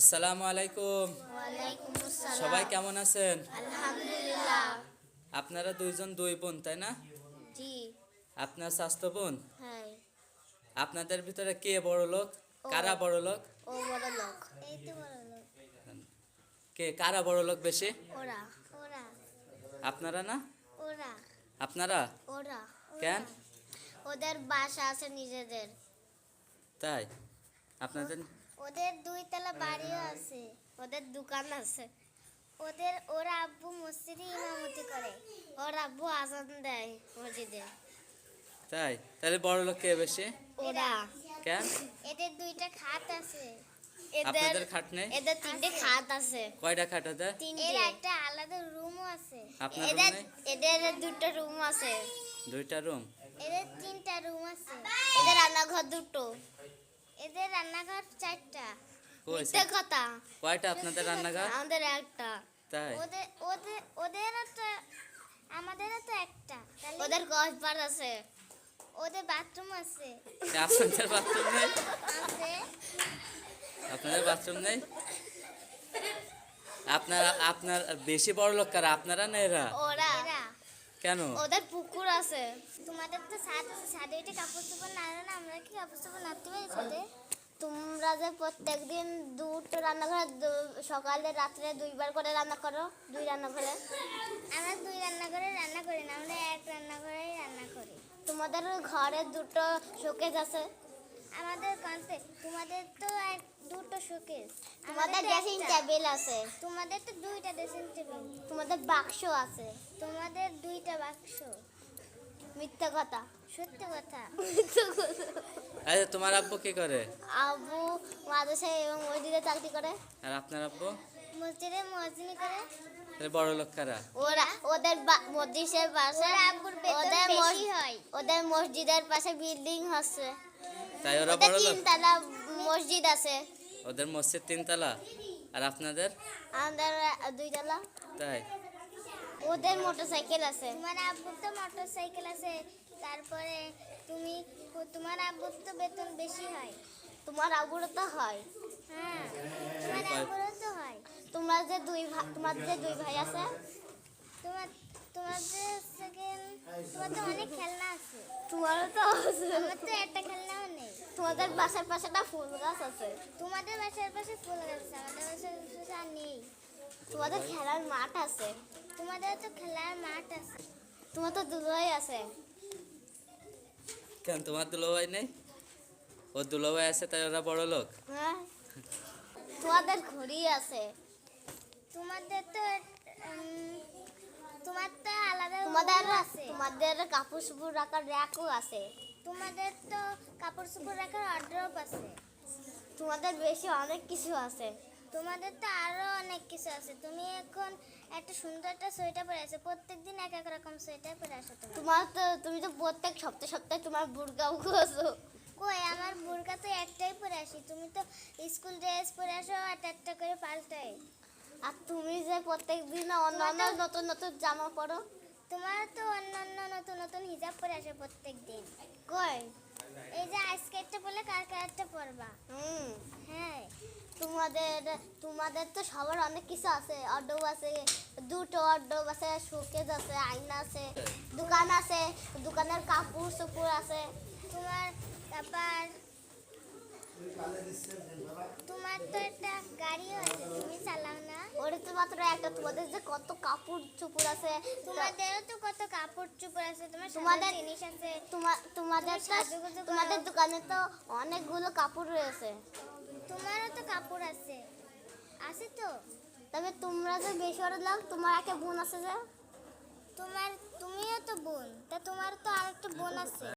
আসসালামু আলাইকুম। ওয়ালাইকুম আসসালাম। সবাই কেমন আছেন? আলহামদুলিল্লাহ। আপনারা দুইজন দুই বোন তাই না? জি। আপনার স্বাস্থ্য বোন। হ্যাঁ। আপনাদের ভিতরে কে বড় লোক? ও। কারা বড় লোক? ও বড় লোক। এই তো বড় লোক। কারা বড় লোক বেশি? ওরা। ওরা। আপনারা না? ওরা। আপনারা? ওরা। কেন? ওদের বাসা আছে নিজেদের। তাই আপনাদের ওদের দুইতলা বাড়িও আছে। ওদের দোকান আছে। ওরা আব্বু মসজিদে ইমামতি করে। ওর আব্বু আজান দেয় মসজিদে। তাই তাহলে বড় লোক কে বেশি? ওরা। কেন? এদের দুইটা খাট আছে। আপনাদের খাট নেই? এদের তিনটে খাট আছে। কয়টা খাট ওদের? এর একটা আলাদা রুমও আছে। আপনার room এদের নেই? এদের দুটো রুম আছে। দুইটা রুম। এদের তিনটা রুম আছে। এদের রান্নাঘর দুটো। এদের রান্নাঘর চারটা। মিথ্যে কথা। কয়টা আপনাদের রান্নাঘর? আমাদের একটা। তাই ওদের একটা, আমাদেরও তো একটা। ওদের ঘর আছে। ওদের বাথরুম আছে। আপনাদের বাথরুম নেই? আছে। আপনাদের বাথরুম নেই? আপনার বেশি বড় লোক কারা, আপনারা না এরা? ওরা। কেন? ওদের পুকুর আছে। তোমাদের তো ছাদ আছে, ছাদে উঠে কাপড় চোপড় নাড়ে না? আমরা কি কাপড় চোপড় নাড়তে পারি ছাদে? তোমরা যে প্রত্যেকদিন দুটো রান্নাঘরে সকালে রাত্রে দুইবার করে রান্না করো, দুই রান্নাঘরে। আমরা দুই রান্নাঘরে রান্না করি না, আমরা এক রান্নাঘরেই রান্না করি। তোমাদের ঘরে দুটো শোকেস আছে। আমাদের কাছে তোমাদের তো দুটো শোকেস। তোমাদের ড্রেসিং টেবিল আছে। তোমাদের তো দুইটা ড্রেসিং টেবিল। তোমাদের বাক্স আছে। তোমাদের দুইটা বাক্স। মিথ্যা কথা। সত্যি কথা। আচ্ছা, তোমার আব্বু কি করে? আব্বু মাদ্রাসায় এবং মসজিদে চাকরি করে। আর আপনার আব্বু? মসজিদে মুয়াজ্জিনি করে। তাহলে বড় লোক কারা? ওদের মসজিদের পাশে আব্বুর বেতন বেশি হয়। ওদের মসজিদের পাশে বিল্ডিং আছে। তাই ওরা বড় লোক? তিনতলা মসজিদ আছে। ওদের মসজিদ তিনতলা আর আপনাদের? আমাদের দুইতলা। তাই ওদের মোটরসাইকেল আছে। তোমার আব্বুর তো মোটরসাইকেল আছে। তারপরে তোমার আব্বুর তো বেতন বেশি হয়। তোমার আব্বুরও তো হয়। হ্যাঁ, তোমার আব্বুরও তো হয়। তোমার যে দুই ভাই আছে। তোমার তো অনেক খেলনা আছে। তোমারও তো আছে। আমার তো একটা খেলনাও নেই। তোমাদের বাসার পাশে একটা ফুল গাছ আছে। তোমাদের বাসার পাশে ফুল গাছ আছে, আমাদের বাসার পাশে আর নেই। তোমাদের খেলার মাঠ আছে। তোমাদের তো খেলার মাঠ আছে। তোমার তো দুলোই আছে। কেন তোমার দুলোভাই নেই? ও দুলোভাই আছে তাই ওরা বড় লোক? হ্যাঁ। তোমাদের ঘড়ি আছে। তোমাদের তো আলাদা আছে। তোমাদের কাপড় চোপড় রাখার র‍্যাকও আছে। তোমাদের তো কাপড় চোপড় রাখার ওয়ার্ড্রোব আছে। তোমাদের বেশি অনেক কিছু আছে। তোমাদের তো আরো অনেক কিছু আছে। তুমি এখন একটা সুন্দর একটা সোয়েটার পরে আছো। প্রত্যেকদিন এক এক রকম সোয়েটার পরে আসো। তুমি তো প্রত্যেক সপ্তাহে তোমার বুরকাও করছো। কই, আমার বুরকা তো একটাই পরে আসি। তুমি তো স্কুল ড্রেস পরে আসো একটা করে পাল্টাই। আর তুমি যে প্রত্যেকদিন অন্যান্য নতুন নতুন জামা পরো। তোমার তো অন্যান্য নতুন নতুন হিজাব পরে আসে প্রত্যেকদিন। কই, এই যে আজকে একটা পরলে কালকে একটা পরবা। হ্যাঁ। তোমাদের তো সবার অনেক কিছু আছে। ওয়ার্ডরোব আছে, দুটো ওয়ার্ডরোব আছে, শোকেস আছে, আয়না আছে, দোকান আছে, দোকানের কাপড় চোপড় আছে। তোমার তো একটা গাড়িও আছে, তুমি চালাও না? ওটা তো মাত্র একটা। তোমাদের যে কত কাপড় চোপড় আছে। তোমাদেরও তো কত কাপড় চোপড় আছে। তোমাদের জিনিস আছে। তোমাদের দোকানে তো অনেকগুলো কাপড় রয়েছে। তোমারও তো কাপড় আছে। আছে তো। তবে তোমরা যে বেশি বড় লোক, তোমার একটা বোন আছে যে। তুমিও তো বোন, তা তোমার তো আরেকটা বোন আছে।